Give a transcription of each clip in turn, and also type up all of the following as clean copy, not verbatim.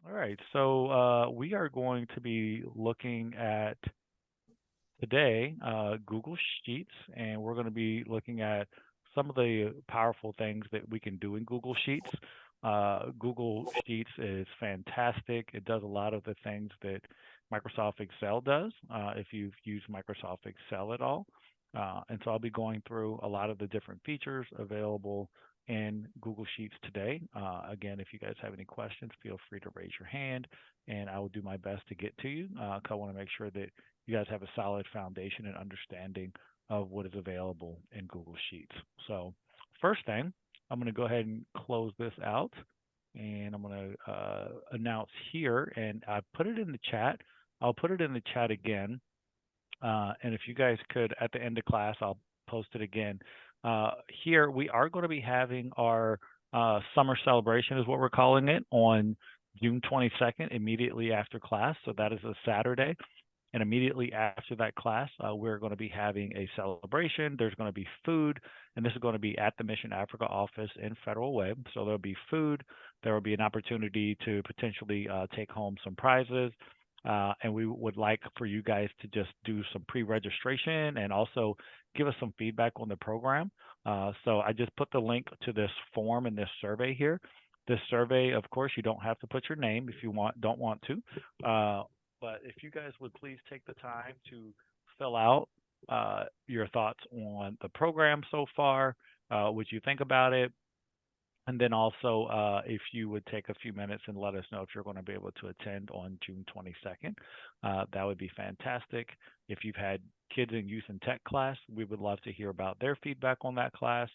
All right, so we are going to be looking at today Google Sheets, and we're going to be looking at some of the powerful things that we can do in Google Sheets. Google Sheets is fantastic. It does a lot of the things that Microsoft Excel does, if you've used Microsoft Excel at all. And so I'll be going through a lot of the different features available in Google Sheets today. Again, if you guys have any questions, feel free to raise your hand, and I will do my best to get to you. 'Cause I want to make sure that you guys have a solid foundation and understanding of what is available in Google Sheets. So, first thing, I'm going to go ahead and close this out, and I'm going to announce here, and I put it in the chat. I'll put it in the chat again, and if you guys could, at the end of class, I'll post it again. Uh, Here, we are going to be having our summer celebration, is what we're calling it, on June 22nd, immediately after class. So that is a Saturday. And immediately after that class, we're going to be having a celebration. There's going to be food, and this is going to be at the Mission Africa office in Federal Way. So there'll be food. There will be an opportunity to potentially take home some prizes. And we would like for you guys to just do some pre-registration and also give us some feedback on the program. So I just put the link to this form and this survey here. This survey, of course, you don't have to put your name if you don't want to. But if you guys would please take the time to fill out your thoughts on the program so far, what you think about it, and then also, if you would take a few minutes and let us know if you're going to be able to attend on June 22nd, that would be fantastic. If you've had kids in youth and tech class, we would love to hear about their feedback on that class,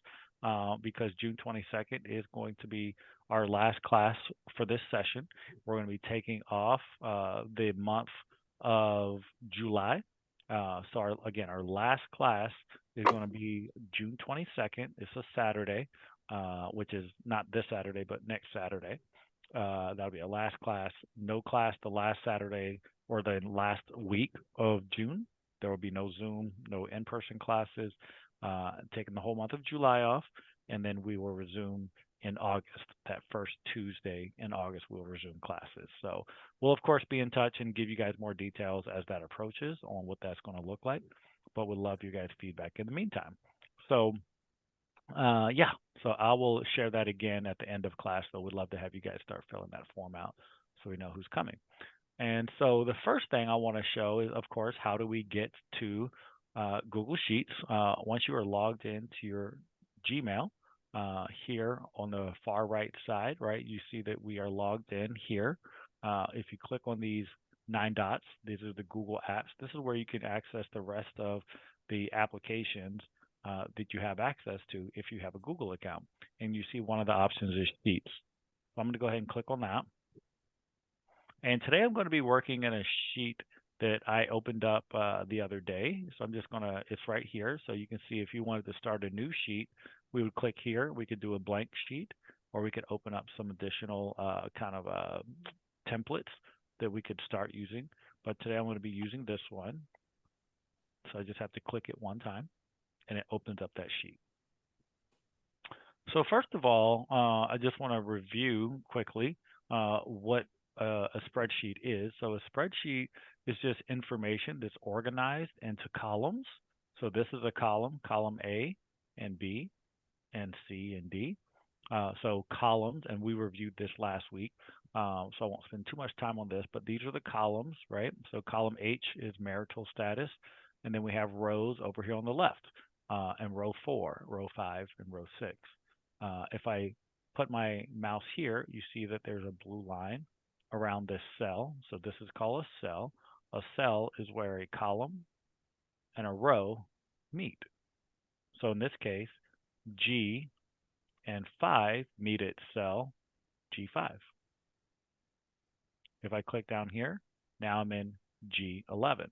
because June 22nd is going to be our last class for this session. We're going to be taking off the month of July. So, again, our last class is going to be June 22nd. It's a Saturday, which is not this Saturday, but next Saturday. That'll be a last class. No class the last Saturday or the last week of June. There will be no Zoom, no in-person classes. Taking the whole month of July off, and then we will resume in August. That first Tuesday in August, we'll resume classes. So we'll of course be in touch and give you guys more details as that approaches on what that's going to look like. But we'd love your guys' feedback in the meantime. So yeah, so I will share that again at the end of class. So we'd love to have you guys start filling that form out so we know who's coming. And so the first thing I want to show is, of course, how do we get to Google Sheets? Once you are logged into your Gmail, here on the far right side, right, you see that we are logged in here. If you click on these 9 dots, these are the Google apps. This is where you can access the rest of the applications that you have access to if you have a Google account. And you see one of the options is Sheets. So I'm going to go ahead and click on that. And today I'm going to be working in a sheet that I opened up the other day. So I'm just going to, it's right here. So you can see if you wanted to start a new sheet, we would click here. We could do a blank sheet, or we could open up some additional kind of templates that we could start using. But today I'm going to be using this one. So I just have to click it one time, and it opens up that sheet. So first of all, I just want to review quickly what a spreadsheet is. So a spreadsheet is just information that's organized into columns. So this is a column, column A and B and C and D. So columns, and we reviewed this last week. So I won't spend too much time on this, but these are the columns, right? So column H is marital status, and then we have rows over here on the left, and row 4, row 5, and row 6. If I put my mouse here, you see that there's a blue line around this cell. So this is called a cell. A cell is where a column and a row meet. So in this case, G and 5 meet at cell G5. If I click down here, now I'm in G11.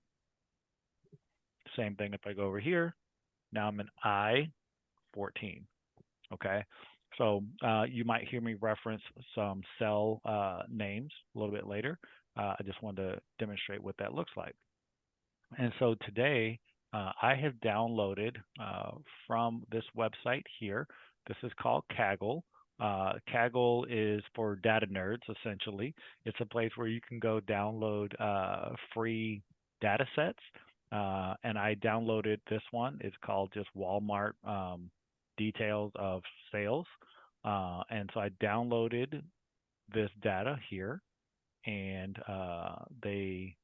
Same thing if I go over here, now I'm in I14. Okay, so you might hear me reference some cell names a little bit later. I just wanted to demonstrate what that looks like. And so today I have downloaded from this website here. This is called Kaggle. Kaggle is for data nerds, essentially. It's a place where you can go download free data sets. And I downloaded this one. It's called just Walmart details of sales. And so I downloaded this data here, and they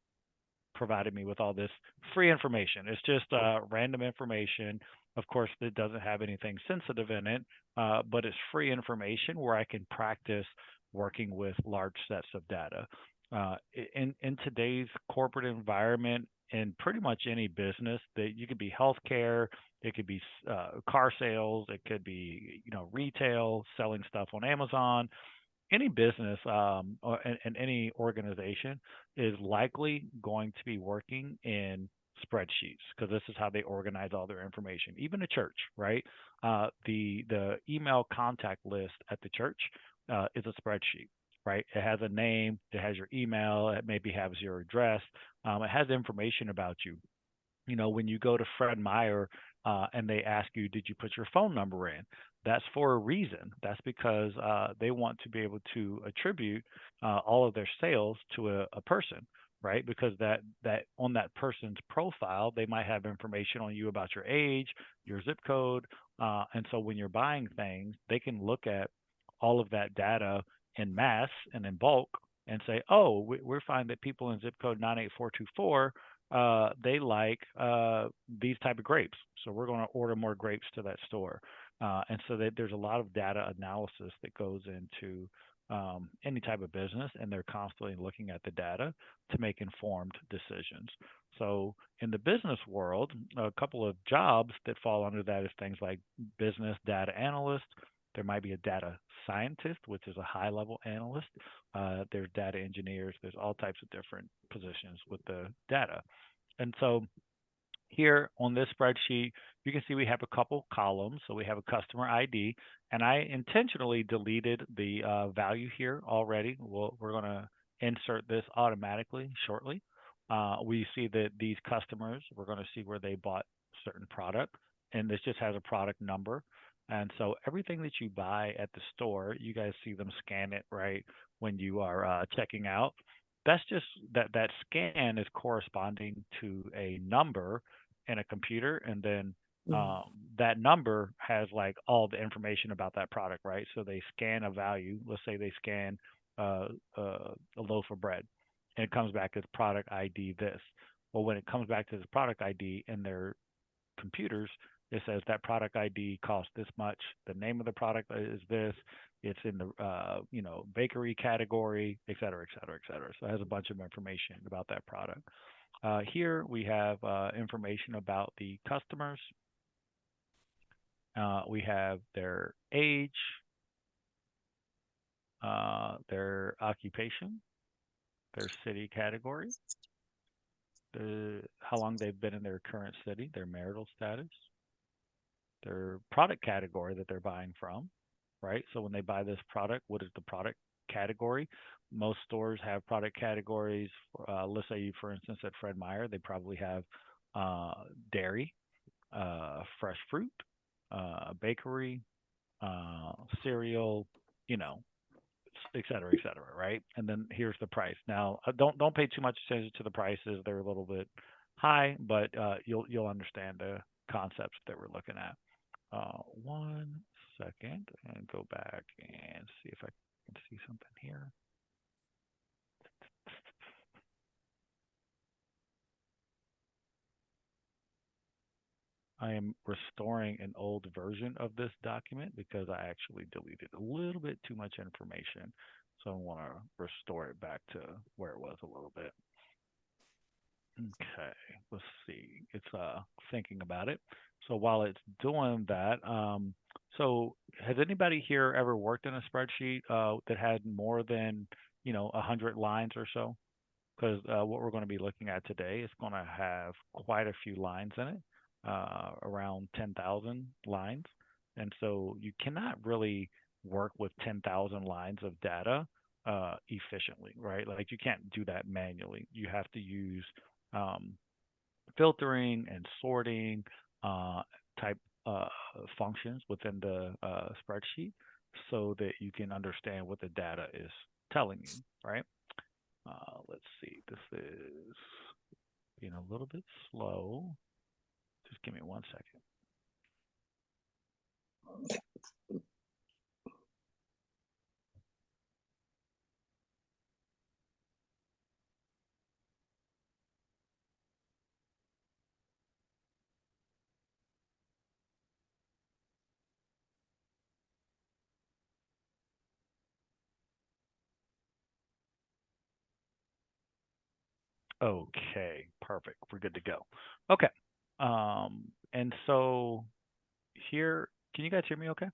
provided me with all this free information. It's just random information. Of course, it doesn't have anything sensitive in it, but it's free information where I can practice working with large sets of data. In today's corporate environment, in pretty much any business, that you could be healthcare, it could be car sales, it could be retail, selling stuff on Amazon, any business and any organization is likely going to be working in spreadsheets because this is how they organize all their information. Even a church, right? The email contact list at the church is a spreadsheet, right? It has a name, it has your email, it maybe has your address, it has information about you. When you go to Fred Meyer and they ask you, did you put your phone number in? That's for a reason. That's because they want to be able to attribute all of their sales to a person, right? Because that on that person's profile, they might have information on you about your age, your zip code, and so when you're buying things, they can look at all of that data in mass and in bulk and say, oh, we're finding that people in zip code 98424 they like these type of grapes. So we're going to order more grapes to that store. And so there's a lot of data analysis that goes into any type of business, and they're constantly looking at the data to make informed decisions. So in the business world, a couple of jobs that fall under that is things like business data analyst. There might be a data scientist, which is a high level analyst. There's data engineers. There's all types of different positions with the data. And so here on this spreadsheet, you can see we have a couple columns. So we have a customer ID, and I intentionally deleted the value here already. We're going to insert this automatically shortly. We see that these customers, we're going to see where they bought certain product, and this just has a product number. And so everything that you buy at the store, you guys see them scan it right when you are checking out. That's just that scan is corresponding to a number in a computer, and then Mm, um, that number has like all the information about that product, right? So they scan a value. Let's say they scan uh, a loaf of bread, and it comes back as product ID this. Well, when it comes back to this product ID in their computers, it says that product ID costs this much. The name of the product is this. It's in the bakery category, et cetera, et cetera, et cetera. So it has a bunch of information about that product. Here we have information about the customers. We have their age, their occupation, their city category, how long they've been in their current city, their marital status, their product category that they're buying from, right? So when they buy this product, what is the product category? Most stores have product categories. Let's say, for instance, at Fred Meyer, they probably have uh, dairy, fresh fruit, bakery, uh, cereal, you know, et cetera, et cetera, right? And then here's the price. Now, don't pay too much attention to the prices; they're a little bit high, but you'll understand the concepts that we're looking at. 1 second, and go back and see if I can see something here. I am restoring an old version of this document because I actually deleted a little bit too much information. So I want to restore it back to where it was a little bit. Okay, let's see. It's thinking about it. So while it's doing that, so has anybody here ever worked in a spreadsheet that had more than 100 lines or so? Because what we're going to be looking at today is going to have quite a few lines in it, around 10,000 lines. And so you cannot really work with 10,000 lines of data efficiently, right? Like you can't do that manually. You have to use um, filtering and sorting uh, type uh, functions within the spreadsheet. so that you can understand what the data is telling you, right? Let's see. This is being a little bit slow. Just give me 1 second. Okay, perfect. We're good to go. Okay. And so here, can you guys hear me okay?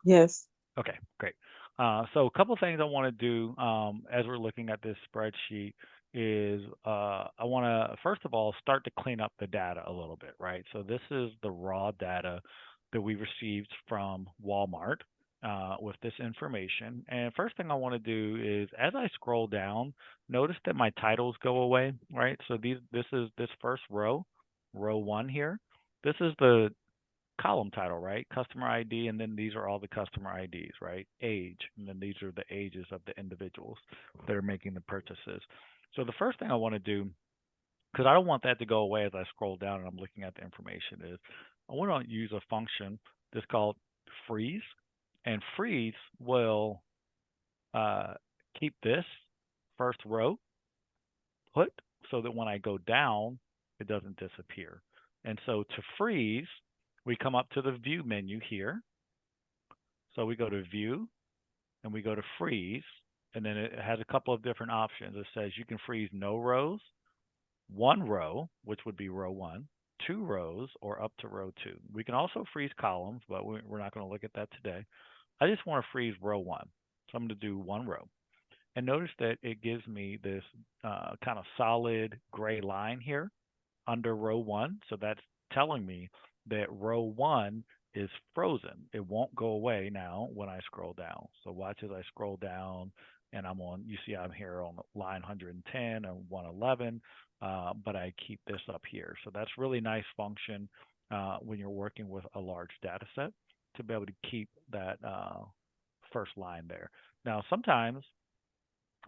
Yes. Okay, great. So a couple things I want to do as we're looking at this spreadsheet is I want to first of all start to clean up the data a little bit, right? So this is the raw data that we received from Walmart with this information. And first thing I want to do is as I scroll down, notice that my titles go away, right? So this is this first row, row one here. This is the column title, right? Customer ID, and then these are all the customer IDs, right? Age, and then these are the ages of the individuals that are making the purchases. So the first thing I want to do, because I don't want that to go away as I scroll down and I'm looking at the information, is I want to use a function that's called freeze, and freeze will uh, keep this first row put so that when I go down, it doesn't disappear. And so to freeze, we come up to the view menu here. So we go to view and we go to freeze, and then it has a couple of different options. It says you can freeze no rows, one row, which would be row one, two rows, or up to row two. We can also freeze columns, but we're not going to look at that today. I just want to freeze row one. So I'm going to do one row. And notice that it gives me this kind of solid gray line here under row one. So that's telling me that row one is frozen. It won't go away now when I scroll down. So watch as I scroll down and I'm on, you see I'm here on line 110 and 111, but I keep this up here. So that's really nice function when you're working with a large data set to be able to keep that first line there. Now, sometimes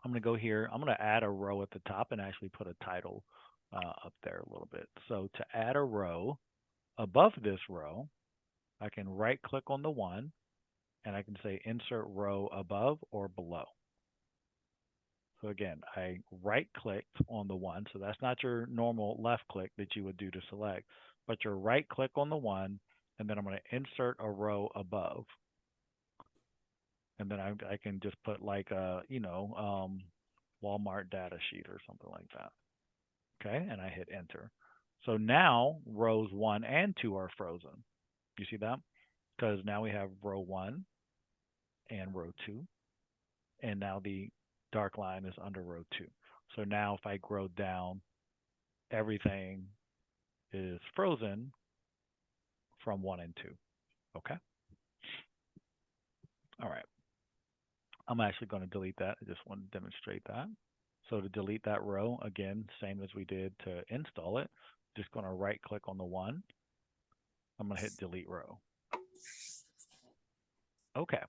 I'm going to go here. I'm going to add a row at the top and actually put a title up there a little bit. So to add a row above this row, I can right click on the one and I can say insert row above or below. So again, I right clicked on the one. So that's not your normal left click that you would do to select, but your right click on the one, and then I'm going to insert a row above. And then I can just put like a, Walmart data sheet or something like that. Okay, and I hit enter. So now rows one and two are frozen. You see that? Because now we have row one and row two, and now the dark line is under row two. So now if I scroll down, everything is frozen from one and two. Okay? All right. I'm actually going to delete that. I just want to demonstrate that. So to delete that row, again, same as we did to install it, just going to right click on the one. I'm going to hit delete row. Okay.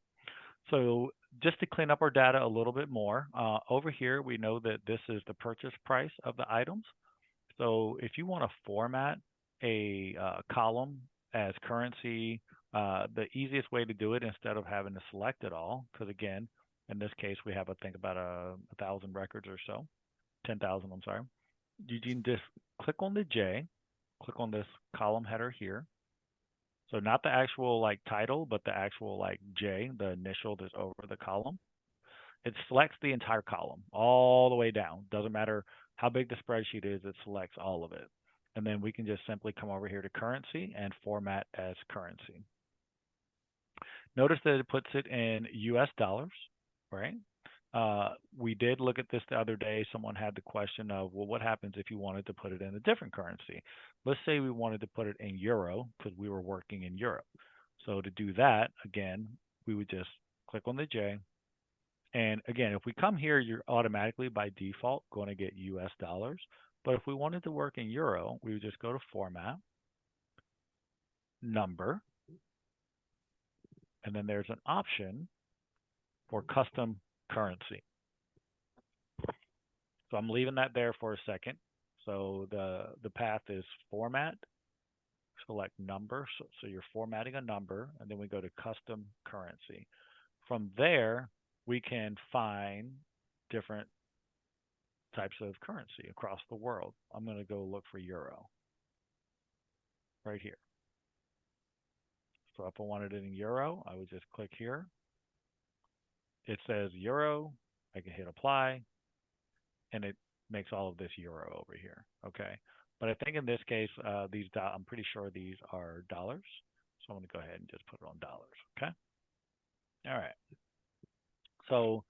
So just to clean up our data a little bit more, over here we know that this is the purchase price of the items. So if you want to format a column as currency, the easiest way to do it instead of having to select it all, because again, in this case we have I think about 1,000 records or so, 10,000. I'm sorry. You can just click on the J, click on this column header here. So not the actual like title, but the actual like J, the initial that's over the column. It selects the entire column all the way down. Doesn't matter how big the spreadsheet is, it selects all of it. And then we can just simply come over here to currency and format as currency. Notice that it puts it in US dollars, right? We did look at this the other day. Someone had the question of, well, what happens if you wanted to put it in a different currency? Let's say we wanted to put it in euro because we were working in Europe. So to do that, again, we would just click on the J. And again, if we come here, you're automatically by default going to get US dollars. But if we wanted to work in euro, we would just go to format, number, And then there's an option for custom currency. So I'm leaving that there for a second. So the path is format, select number. So you're formatting a number, and then we go to custom currency. From there, we can find different types of currency across the world. I'm going to go look for euro right here. So if I wanted it in euro, I would just click here. It says euro. I can hit apply, and it makes all of this euro over here. Okay. But I think in this case, I'm pretty sure these are dollars. So I'm going to go ahead and just put it on dollars. Okay. All right. So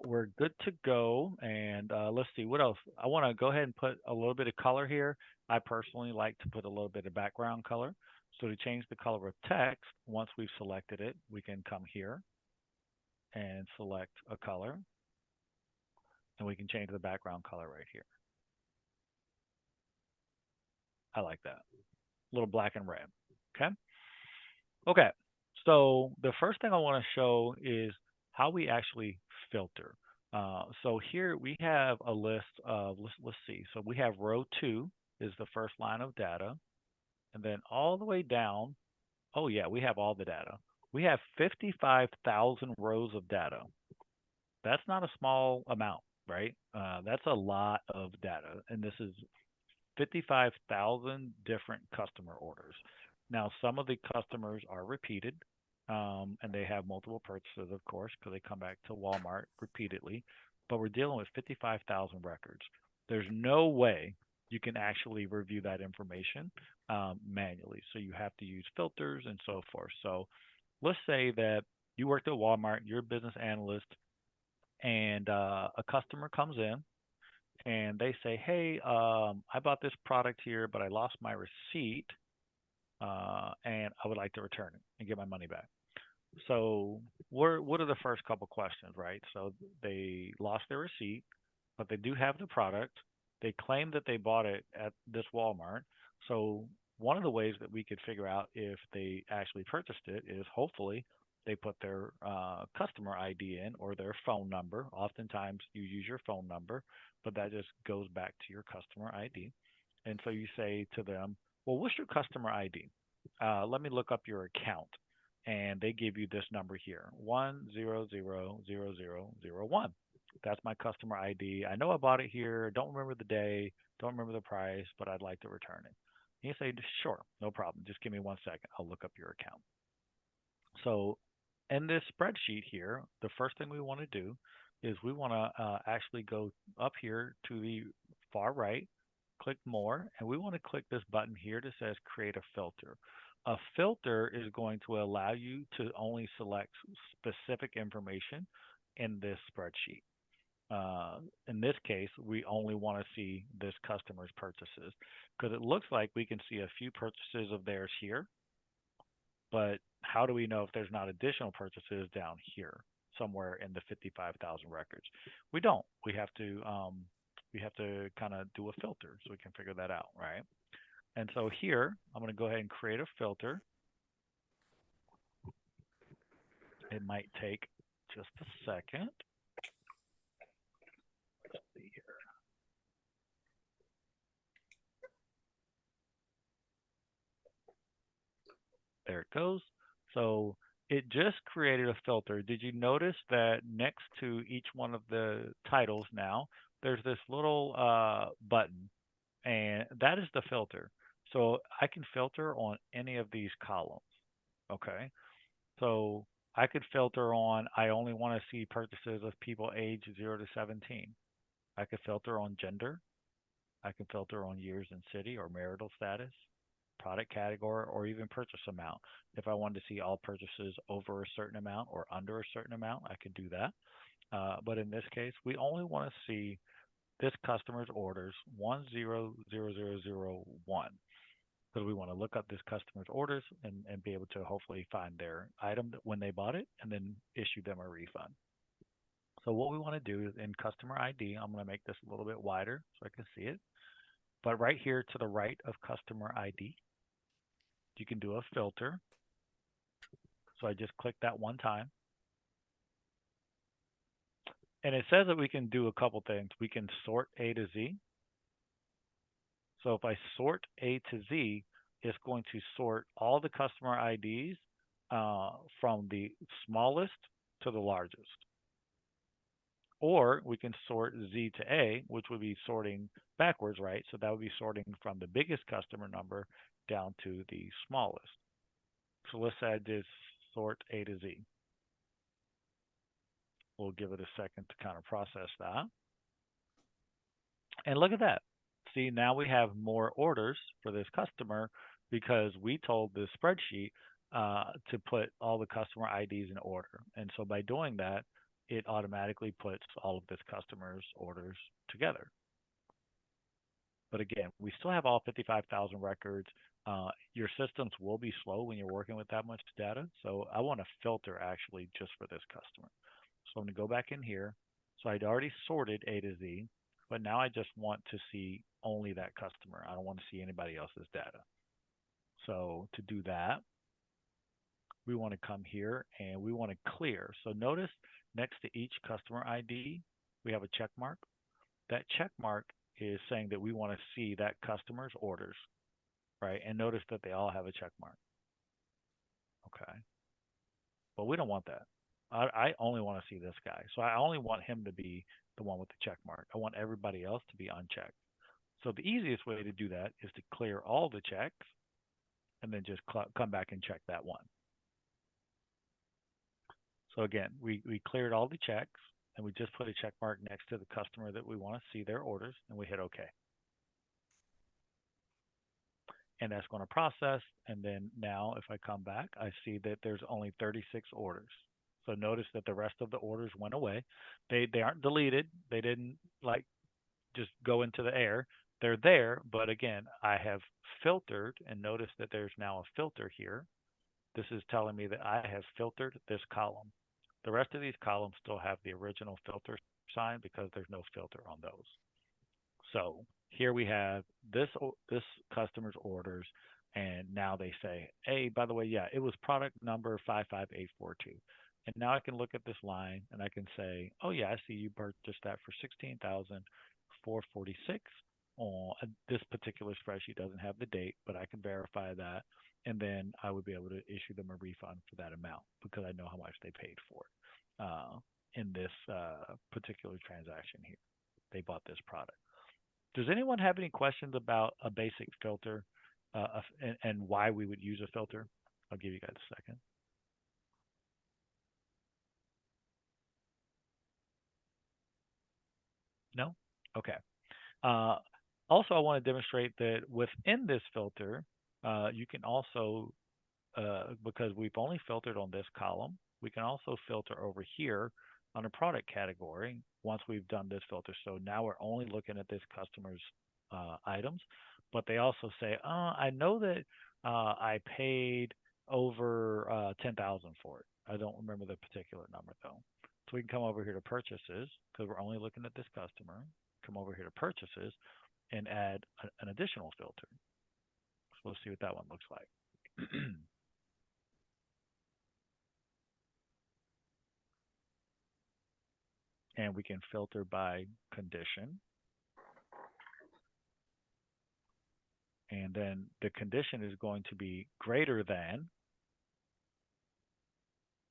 we're good to go. And let's see what else. I want to go ahead and put a little bit of color here. I personally like to put a little bit of background color. So to change the color of text, once we've selected it, we can come here and select a color. And we can change the background color right here. I like that. A little black and red. Okay. Okay. So the first thing I want to show is how we actually filter. So here we have a list of, let's see. So we have row two is the first line of data. And then all the way down, oh yeah, we have all the data. We have 55,000 rows of data. That's not a small amount, right? That's a lot of data. And this is 55,000 different customer orders. Now, some of the customers are repeated, and they have multiple purchases, of course, because they come back to Walmart repeatedly. But we're dealing with 55,000 records. There's no way you can actually review that information manually. So you have to use filters and so forth. So let's say that you worked at Walmart, you're a business analyst, and a customer comes in and they say, "Hey, I bought this product here, but I lost my receipt, and I would like to return it and get my money back." So, what are the first couple questions, right? So they lost their receipt, but they do have the product. They claim that they bought it at this Walmart. So one of the ways that we could figure out if they actually purchased it is hopefully they put their customer ID in or their phone number. Oftentimes you use your phone number, but that just goes back to your customer ID. And so you say to them, well, what's your customer ID? Let me look up your account. And they give you this number here, 1000001. That's my customer ID. I know I bought it here. Don't remember the day. Don't remember the price, but I'd like to return it. And you say, sure, no problem. Just give me 1 second. I'll look up your account. So in this spreadsheet here, the first thing we want to do is we want to actually go up here to the far right, click more, and we want to click this button here that says create a filter. A filter is going to allow you to only select specific information in this spreadsheet. In this case, we only want to see this customer's purchases because it looks like we can see a few purchases of theirs here, but how do we know if there's not additional purchases down here somewhere in the 55,000 records? We don't. We have to kind of do a filter so we can figure that out, right? And so here, I'm going to go ahead and create a filter. It might take just a second. Let's see here. There it goes. So it just created a filter. Did you notice that next to each one of the titles now, there's this little button, and that is the filter. So I can filter on any of these columns. Okay. So I could filter on, I only want to see purchases of people aged 0 to 17. I could filter on gender. I can filter on years and city or marital status, product category, or even purchase amount. If I wanted to see all purchases over a certain amount or under a certain amount, I could do that. But in this case, we only want to see this customer's orders 100001. So we want to look up this customer's orders and be able to hopefully find their item when they bought it and then issue them a refund. So what we want to do is in customer ID, I'm going to make this a little bit wider so I can see it. But right here to the right of customer ID, you can do a filter. So I just click that one time. And it says that we can do a couple things. We can sort A to Z. So if I sort A to Z, it's going to sort all the customer IDs from the smallest to the largest. Or we can sort Z to A, which would be sorting backwards, right? So that would be sorting from the biggest customer number down to the smallest. So let's add this sort A to Z. We'll give it a second to kind of process that. And look at that. See, now we have more orders for this customer because we told the spreadsheet to put all the customer IDs in order. And so by doing that, it automatically puts all of this customer's orders together. But again, we still have all 55,000 records. Your systems will be slow when you're working with that much data. So I want to filter actually just for this customer. So I'm going to go back in here. So I'd already sorted A to Z, but now I just want to see only that customer. I don't want to see anybody else's data. So to do that, we want to come here and we want to clear. So notice next to each customer ID, we have a check mark. That check mark is saying that we want to see that customer's orders, right? And notice that they all have a check mark. Okay. But we don't want that. I only want to see this guy. So I only want him to be the one with the check mark. I want everybody else to be unchecked. So the easiest way to do that is to clear all the checks and then just come back and check that one. So again, we cleared all the checks and we just put a check mark next to the customer that we want to see their orders and we hit OK. And that's going to process. And then now if I come back, I see that there's only 36 orders. So notice that the rest of the orders went away. They aren't deleted. They didn't like just go into the air. They're there, but again, I have filtered and notice that there's now a filter here. This is telling me that I have filtered this column. The rest of these columns still have the original filter sign because there's no filter on those. So here we have this customer's orders, and now they say, hey, by the way, yeah, it was product number 55842. And now I can look at this line and I can say, oh yeah, I see you purchased that for 16,446. On this particular spreadsheet doesn't have the date, but I can verify that, and then I would be able to issue them a refund for that amount because I know how much they paid for it in this particular transaction here. They bought this product. Does anyone have any questions about a basic filter and why we would use a filter? I'll give you guys a second. No? Okay. Uh, also, I want to demonstrate that within this filter, you can also, because we've only filtered on this column, we can also filter over here on a product category once we've done this filter. So now we're only looking at this customer's items, but they also say, I know that I paid over 10,000 for it. I don't remember the particular number though. So we can come over here to purchases because we're only looking at this customer. Come over here to purchases and add an additional filter. So let's see what that one looks like. And we can filter by condition. And then the condition is going to be greater than,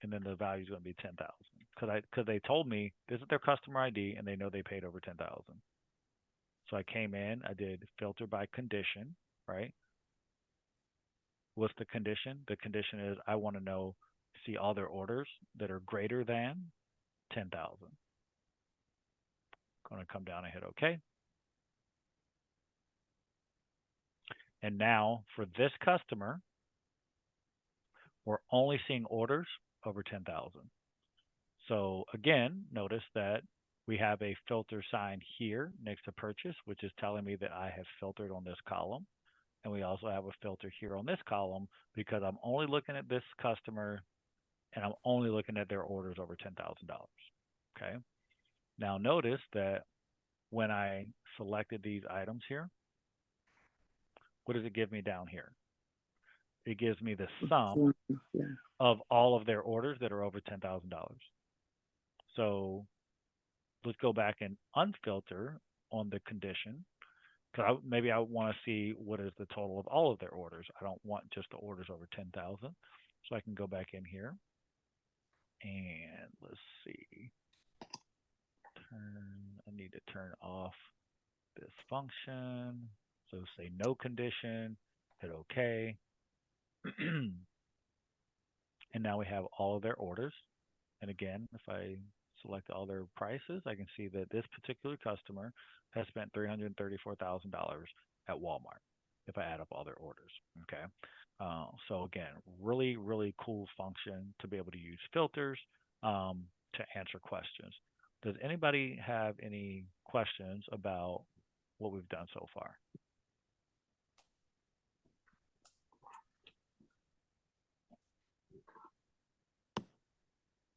and then the value is going to be 10,000 because they told me this is their customer ID and they know they paid over 10,000. So I came in, I did filter by condition, right? What's the condition? The condition is I want to know, see all their orders that are greater than 10,000. Going to come down and hit OK. And now for this customer, we're only seeing orders over 10,000. So again, notice that we have a filter sign here next to purchase, which is telling me that I have filtered on this column. And we also have a filter here on this column because I'm only looking at this customer and I'm only looking at their orders over $10,000. Okay. Now notice that when I selected these items here, what does it give me down here? it gives me the sum Mm, yeah. of all of their orders that are over $10,000. So let's go back and unfilter on the condition because maybe I want to see what is the total of all of their orders. I don't want just the orders over 10,000. So I can go back in here and let's see. I need to turn off this function. So say no condition, hit OK. And now we have all of their orders. And again, if I select all their prices, I can see that this particular customer has spent $334,000 at Walmart if I add up all their orders. Okay. So again, really, really cool function to be able to use filters um, to answer questions. Does anybody have any questions about what we've done so far?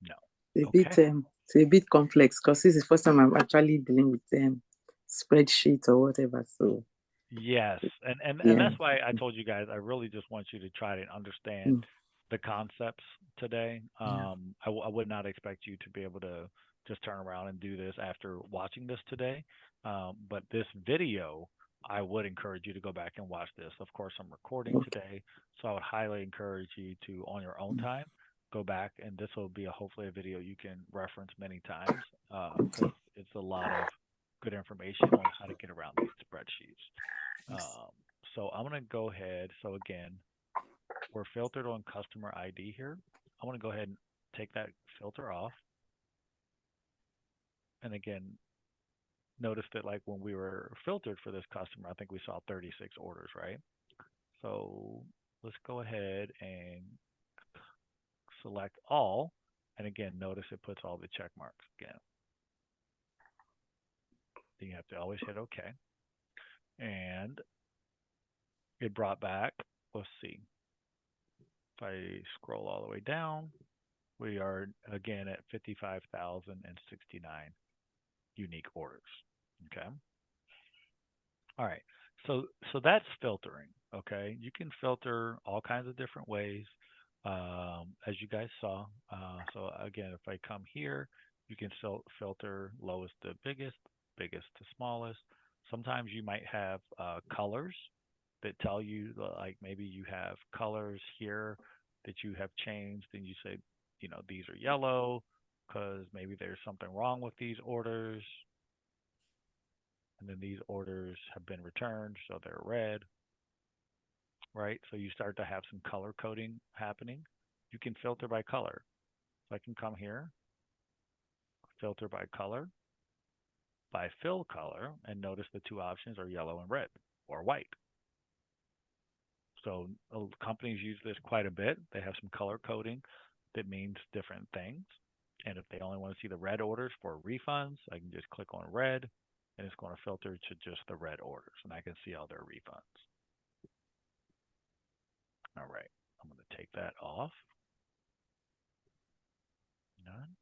No. A bit Okay. it's a bit complex because this is the first time I'm actually dealing with spreadsheet or whatever. So Yes, and yeah. that's why I told you guys I really just want you to try to understand Mm, the concepts today. yeah. I would not expect you to be able to just turn around and do this after watching this today. But this video, I would encourage you to go back and watch this. Of course, I'm recording Okay. today, so I would highly encourage you to, on your own Mm, time, go back and this will be hopefully a video you can reference many times because okay. it's a lot of good information on how to get around these spreadsheets. Yes. Um, so I'm going to go ahead. So again, we're filtered on customer ID here. I'm going to go ahead and take that filter off. And again, notice that like when we were filtered for this customer, I think we saw 36 orders, right? So let's go ahead and select all. And again, notice it puts all the check marks again. Then you have to always hit OK. And it brought back, let's see, if I scroll all the way down, we are again at 55,069 unique orders. Okay. All right. So that's filtering. Okay. You can filter all kinds of different ways, as you guys saw. So again, if I come here, you can filter lowest to biggest, biggest to smallest. Sometimes you might have colors that tell you like maybe you have colors here that you have changed, and you say, these are yellow because maybe there's something wrong with these orders, and then these orders have been returned, so they're red, right? So you start to have some color coding happening. You can filter by color. So I can come here, filter by color, by fill color, and notice the two options are yellow and red or white. So companies use this quite a bit. They have some color coding that means different things. And if they only want to see the red orders for refunds, I can just click on red and it's going to filter to just the red orders and I can see all their refunds. All right, I'm going to take that off. None.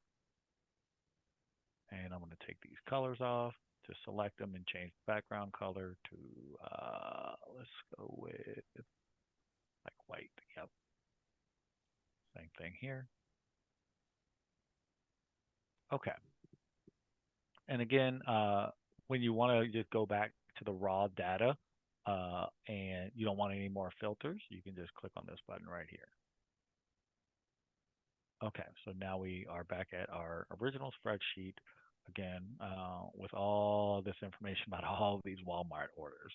And I'm going to take these colors off to select them and change the background color to, let's go with like white. Yep, same thing here. Okay. And again, when you want to just go back to the raw data and you don't want any more filters, you can just click on this button right here. Okay, so now we are back at our original spreadsheet again with all this information about all of these Walmart orders,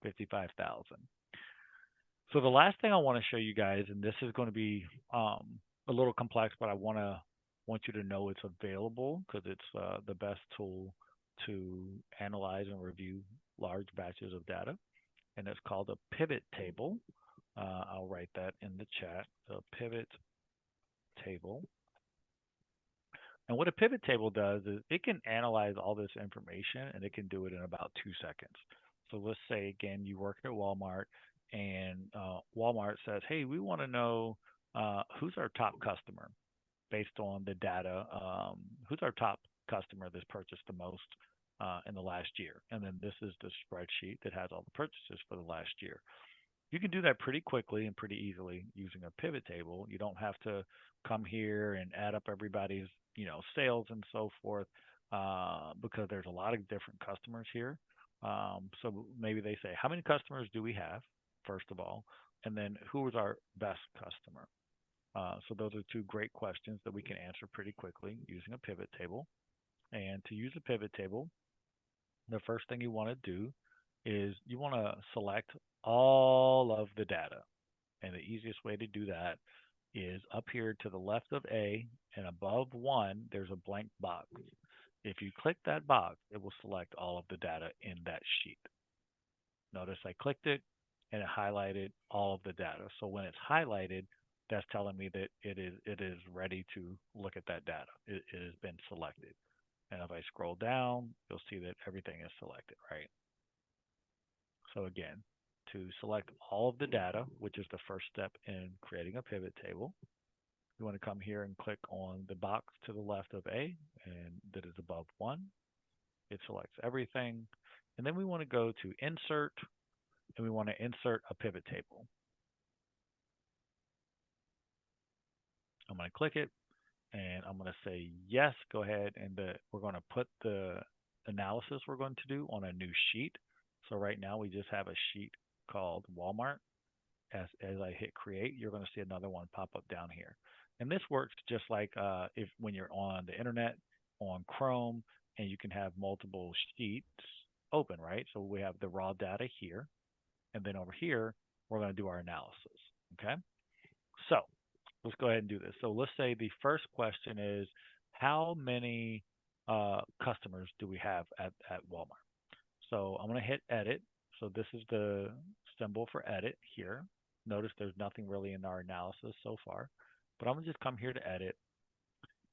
55,000. So the last thing I want to show you guys, and this is going to be a little complex, but I want you to know it's available because it's the best tool to analyze and review large batches of data, and it's called a pivot table. I'll write that in the chat. The pivot table. And what a pivot table does is it can analyze all this information and it can do it in about 2 seconds. So let's say again you work at Walmart and Walmart says, "Hey, we want to know who's our top customer based on the data. Who's our top customer that's purchased the most in the last year?" And then this is the spreadsheet that has all the purchases for the last year. You can do that pretty quickly and pretty easily using a pivot table. You don't have to come here and add up everybody's, sales and so forth, because there's a lot of different customers here. So maybe they say, how many customers do we have, first of all, and then who is our best customer? So those are two great questions that we can answer pretty quickly using a pivot table. And to use a pivot table, the first thing you want to do is you want to select all of the data. And the easiest way to do that is up here to the left of A and above 1, there's a blank box. If you click that box, it will select all of the data in that sheet. Notice I clicked it and it highlighted all of the data. So when it's highlighted, that's telling me that it is ready to look at that data. It has been selected. And if I scroll down, you'll see that everything is selected, right? So again, to select all of the data, which is the first step in creating a pivot table, you want to come here and click on the box to the left of A, and that is above 1. It selects everything. And then we want to go to Insert, and we want to insert a pivot table. I'm going to click it, and I'm going to say yes, go ahead, and we're going to put the analysis we're going to do on a new sheet. So right now we just have a sheet called Walmart. As I hit create, you're going to see another one pop up down here. And this works just like if when you're on the internet on Chrome and you can have multiple sheets open, right? So we have the raw data here, and then over here we're going to do our analysis. Okay, so let's go ahead and do this. So let's say the first question is how many customers do we have at Walmart? So I'm going to hit edit. So this is the symbol for edit here. Notice there's nothing really in our analysis so far, but I'm going to just come here to edit.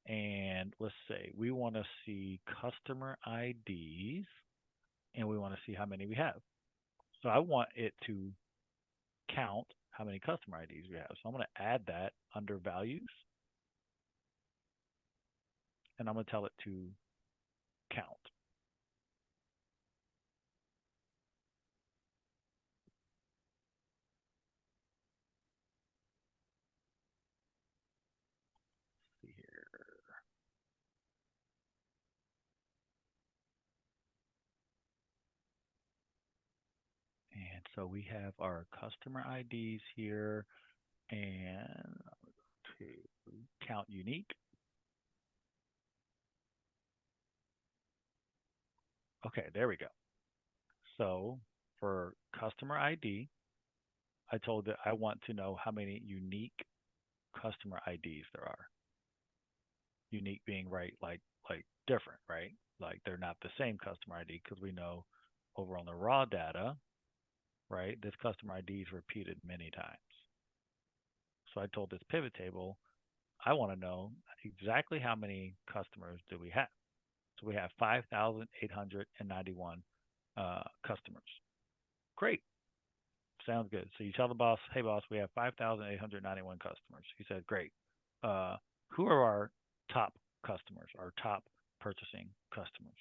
And let's say we want to see customer IDs and we want to see how many we have. So I want it to count how many customer IDs we have. So I'm going to add that under values and I'm going to tell it to count. Let's see here. And so we have our customer IDs here and to count unique. Okay, there we go. So for customer ID, I told it I want to know how many unique customer IDs there are. Unique being right, like different, right? Like they're not the same customer ID because we know over on the raw data, right, this customer ID is repeated many times. So I told this pivot table, I want to know exactly how many customers do we have. So we have 5,891 customers. Great. Sounds good. So you tell the boss, hey boss, we have 5,891 customers. He said, great. Uh, who are our top customers, our top purchasing customers?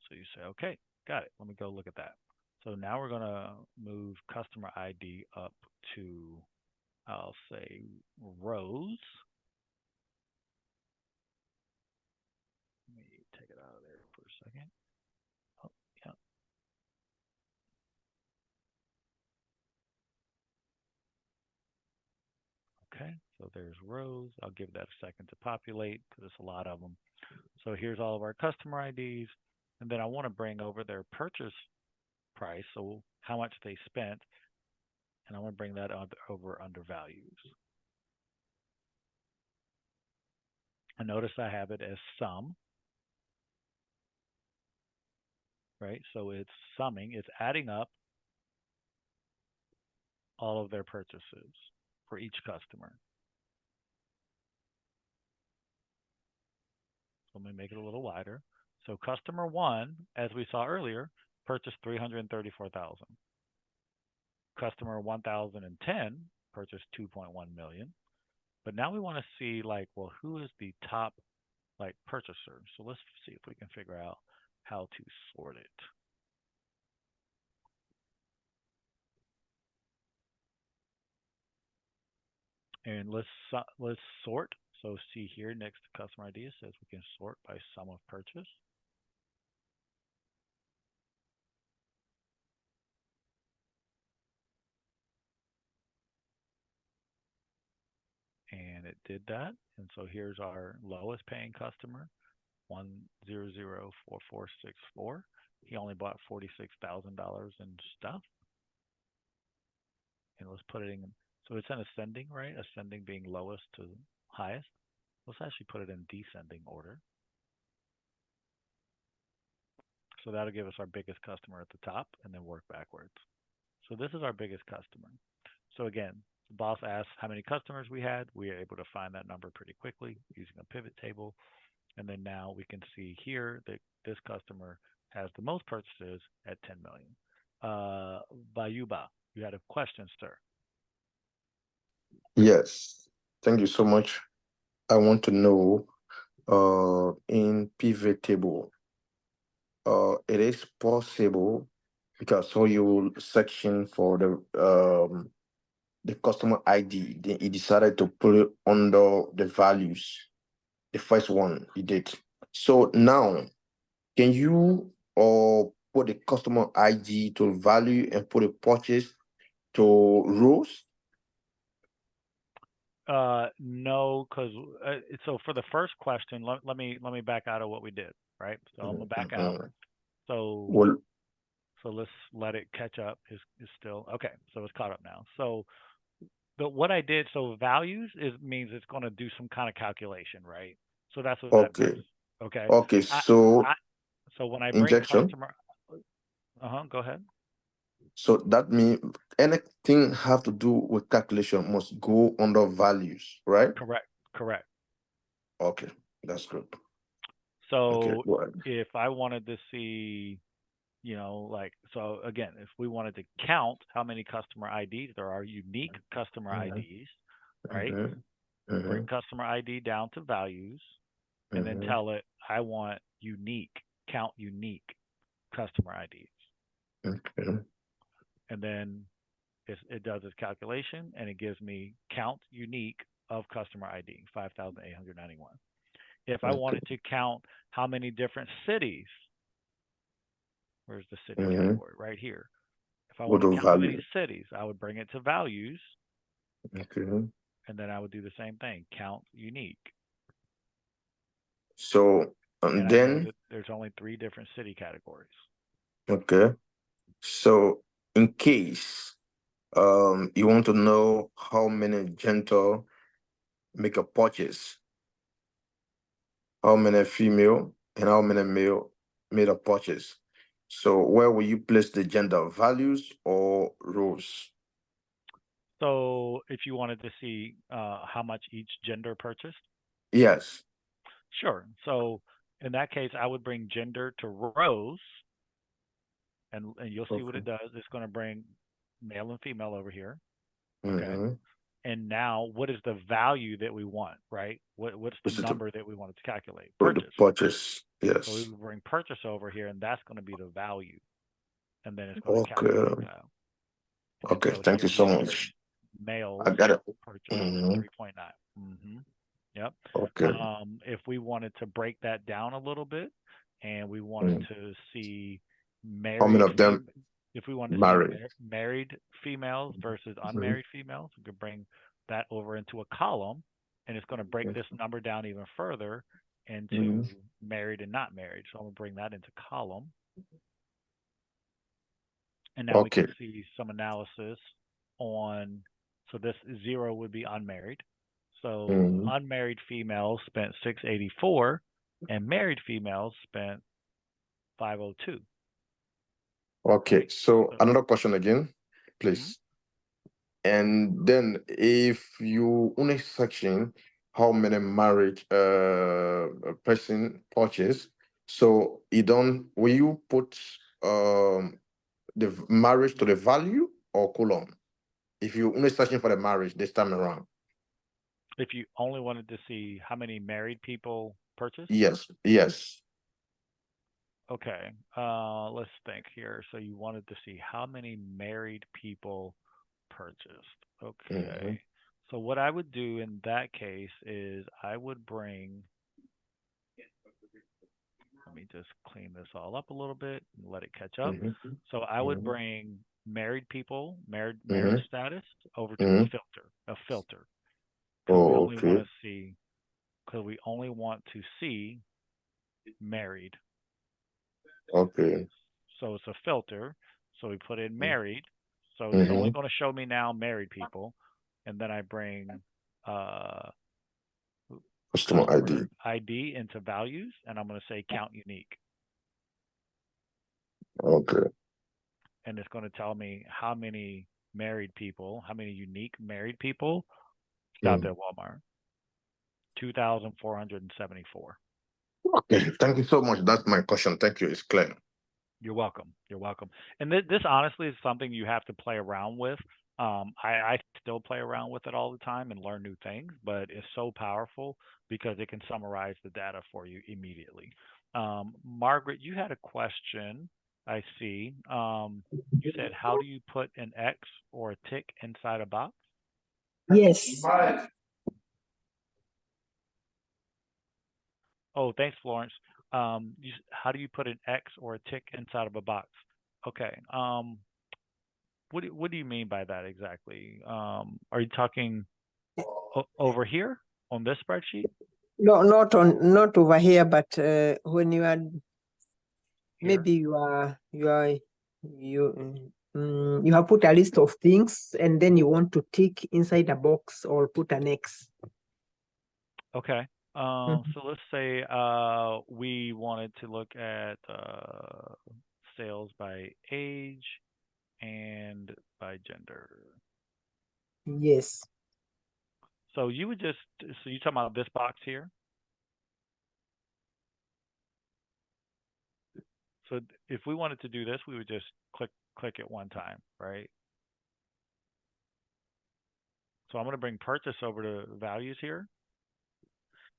So you say, okay, got it. Let me go look at that. So now we're going to move customer ID up to, I'll say, rows. Let me take it out of there for a second. Oh, yeah. Okay, so there's rows. I'll give that a second to populate because there's a lot of them. So here's all of our customer IDs. And then I want to bring over their purchase price, so how much they spent, and I want to bring that over under values. And notice I have it as sum, right? So it's summing, it's adding up all of their purchases for each customer. So let me make it a little wider. So customer one, as we saw earlier, purchased 334,000. Customer 1010 purchased 2.1 million. But now we want to see like, well, who is the top like purchaser? So let's see if we can figure out how to sort it. And let's sort. So see here next to customer ID, it says we can sort by sum of purchase. And it did that. And so here's our lowest paying customer, 1004464. He only bought $46,000 in stuff. And let's put it in. So it's in ascending, right? Ascending being lowest to highest. Let's actually put it in descending order. So that'll give us our biggest customer at the top and then work backwards. So this is our biggest customer. So again, the boss asked how many customers we had. We are able to find that number pretty quickly using a pivot table. And then now we can see here that this customer has the most purchases at 10 million. Bayuba, you had a question, sir. Yes. Thank you so much. I want to know in pivot table, it is possible because so you section for the customer ID, then he decided to put it under the values. The first one he did. So now, can you put the customer ID to value and put a purchase to rows? No, because so for the first question, let me back out of what we did, right? So I'm gonna back out. Mhm. So Well, so let's let it catch up. Is still okay. So it's caught up now. So but what I did, so values is means it's gonna do some kind of calculation, right? So that's what that means. okay. Okay. Okay, I so I so when I bring injection. customer, go ahead. So that means anything have to do with calculation must go under values, right? Correct. Correct. Okay, that's good. Okay, So go ahead. if I wanted to see, like, so again, if we wanted to count how many customer IDs there are, unique customer Mhm, IDs, right? mhm, Bring mhm, customer ID down to values and then mhm. tell it, I want unique, count unique customer IDs. Okay, And then it does its calculation and it gives me count unique of customer ID, 5,891. If I okay. wanted to count how many different cities, where's the city Mhm. category? Right here. If I Go want to to count how many value. cities, I would bring it to values Okay. and then I would do the same thing, count unique. So And and I know then that there's only three different city categories. okay. So in case you want to know how many gentle make a purchase, how many female and how many male made a purchase. So where will you place the gender values or rows? So if you wanted to see how much each gender purchased, Yes. sure. So in that case, I would bring gender to rows, and you'll see what Okay. it does. It's going to bring male and female over here. Okay. Mm-hmm. And now, what is the value that we want, right? What's the This is the, number that we want to calculate? the Purchase. purchase. So we Yes. would bring purchase over here, and that's going to be the value, and then it's going to calculate Okay. that. And Okay. so Thank you here so we entered much. I males got it. purchase Mm-hmm. 3.9. Mm-hmm. Yep. Okay. If we wanted to break that down a little bit, and we wanted Mm. to see How many married of them if we wanted to see married? married females versus Mm-hmm. unmarried females, we could bring that over into a column, and it's going to break this number down even further Mm-hmm. into married and not married. So I'm going to bring that into column, and now we Okay. can see some analysis on. So this zero would be unmarried. So Mm-hmm. unmarried females spent 684, and married females spent 502. Okay. So So, another question again, mhm. please. And then if you only section how many marriage a person purchase, so you don't will you put marriage to the value or column? If you only searching for the marriage this time around. If you only wanted to see how many married people purchased, Yes, yes. okay, let's think here. So you wanted to see how many married people purchased. Mm-hmm. Okay. So what I would do in that case is I would bring, let me just clean this all up a little bit and let it catch up. Mm-hmm. So I would Mm-hmm. bring married people, marriage Mm-hmm. status over to Mm-hmm. a filter, because we Oh, only want okay. to see, because we only want to see married. Okay. So it's a filter. So we put in married. So it's only Mm-hmm. going to show me now married people, and then I bring uh, Customer customer ID. ID into values, and I'm going to say count unique, Okay. and it's going to tell me how many married people, how many unique married people shop Mm. at Walmart. 2,474. Okay. Thank you so much. That's my question. Thank you. It's clear. You're welcome. You're welcome. And this honestly is something you have to play around with. I still play around with it all the time and learn new things, but it's so powerful because it can summarize the data for you immediately. Margaret, you had a question. I see. You said, how do you put an X or a tick inside a box? Yes. Oh, thanks, Florence. How do you put an X or a tick inside of a box? Okay. What do you mean by that exactly? Are you talking over here on this spreadsheet? No, not over here, but when you are Here? maybe you have put a list of things and then you want to tick inside a box or put an X. Okay. Mhm. So let's say we wanted to look at sales by age and by gender. Yes. So you would just so you talking about this box here? So if we wanted to do this, we would just click it one time, right? So I'm going to bring purchase over to values here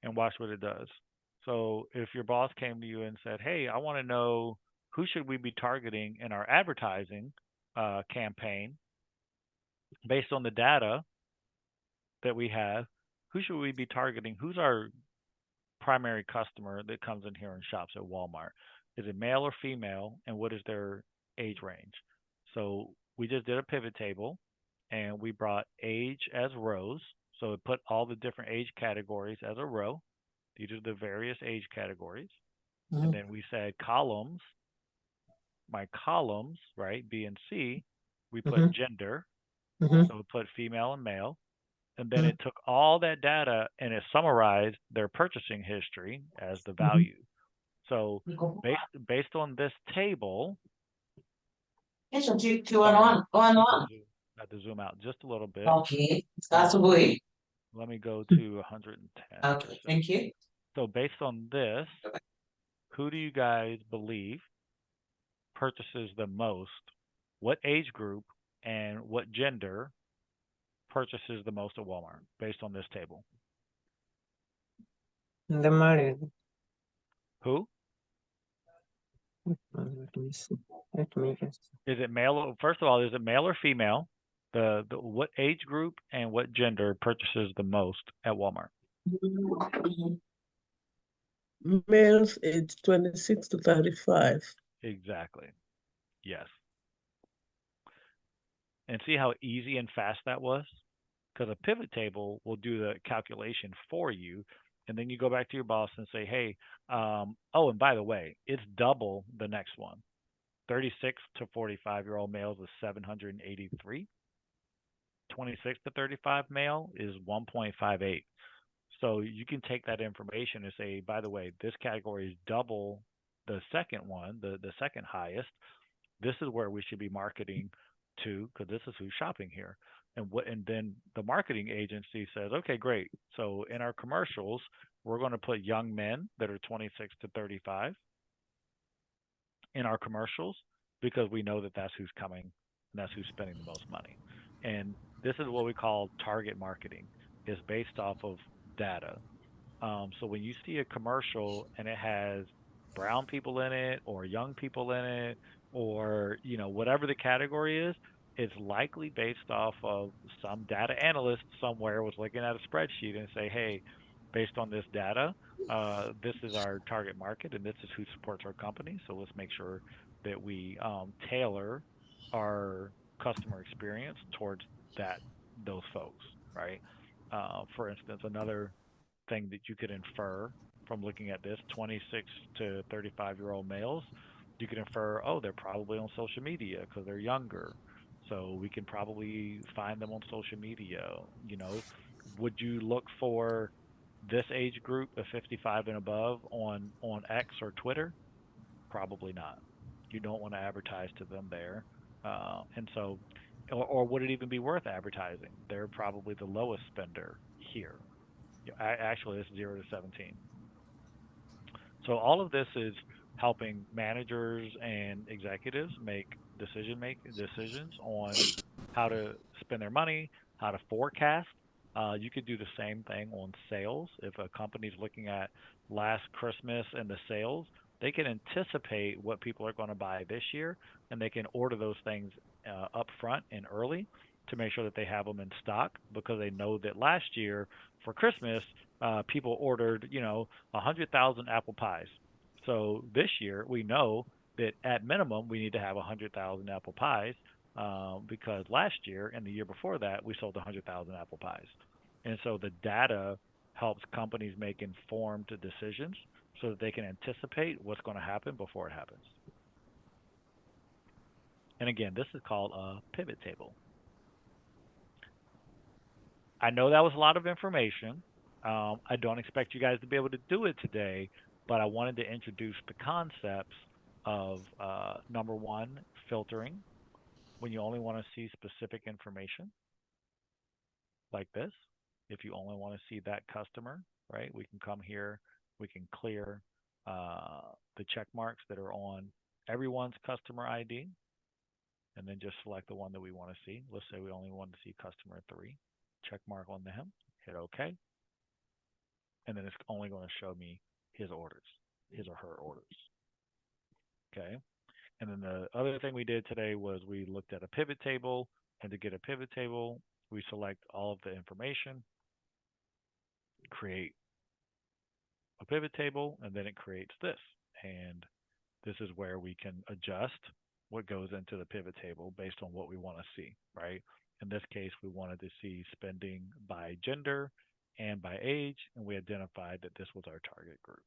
and watch what it does. So if your boss came to you and said, "Hey, I want to know who should we be targeting in our advertising campaign based on the data that we have, who should we be targeting? Who's our primary customer that comes in here and shops at Walmart? Is it male or female, and what is their age range?" So we just did a pivot table, and we brought age as rows. So it put all the different age categories as a row. These are the various age categories. And Mhm. then we said columns, my columns, right, B and C, we put Mhm. gender. Mhm. So we put female and male. And then Mhm. it took all that data and it summarized their purchasing history as the Mhm. value. So based on this table, sorry, I have to zoom out just a little bit. Um, Let me go to 110 for a second. So based on this, who do you guys believe purchases the most? What age group and what gender purchases the most at Walmart based on this table? The married. Who? Let me see. Let me just. Is it male? First of all, is it male or female? The what age group and what gender purchases the most at Walmart? Males age 26 to 35. Exactly. Yes. And see how easy and fast that was? Because a pivot table will do the calculation for you, and then you go back to your boss and say, "Hey, oh, and by the way, it's double the next one. 36 to 45-year-old males is 783. 26 to 35 male is 1.58. So you can take that information and say, by the way, this category is double the second one, the second highest. This is where we should be marketing to because this is who's shopping here. And then the marketing agency says, okay, great. So in our commercials, we're going to put young men that are 26 to 35 in our commercials because we know that that's who's coming and that's who's spending the most money. And this is what we call target marketing. Is based off of data. So when you see a commercial and it has brown people in it or young people in it or whatever the category is, It's likely based off of some data analyst somewhere was looking at a spreadsheet and say, hey, based on this data, this is our target market and this is who supports our company. So let's make sure that we tailor our customer experience towards that those folks, right? For instance, another thing that you could infer from looking at this 26 to 35-year-old males, you can infer, oh, they're probably on social media because they're younger. So we can probably find them on social media. You know, would you look for this age group of 55 and above on X or Twitter? Probably not. You don't want to advertise to them there. And so, or would it even be worth advertising? They're probably the lowest spender here. Actually, it's 0 to 17. So all of this is helping managers and executives make decisions on how to spend their money, how to forecast. You could do the same thing on sales. If a company's looking at last Christmas and the sales, they can anticipate what people are going to buy this year, and they can order those things up front and early to make sure that they have them in stock because they know that last year for Christmas, people ordered, 100,000 apple pies. So this year, we know that at minimum, we need to have 100,000 apple pies because last year and the year before that, we sold 100,000 apple pies. And so the data helps companies make informed decisions so that they can anticipate what's going to happen before it happens. And again, this is called a pivot table. I know that was a lot of information. I don't expect you guys to be able to do it today, but I wanted to introduce the concepts of number one, filtering, when you only want to see specific information like this. If you only want to see that customer, right, we can come here, we can clear the check marks that are on everyone's customer ID, and then just select the one that we want to see. Let's say we only want to see customer 3. Check mark on them, hit OK, and then it's only going to show me his orders, his or her orders. Okay. And then the other thing we did today was we looked at a pivot table, and to get a pivot table, we select all of the information, create a pivot table, and then it creates this. And this is where we can adjust what goes into the pivot table based on what we want to see, right? In this case, we wanted to see spending by gender and by age, and we identified that this was our target group.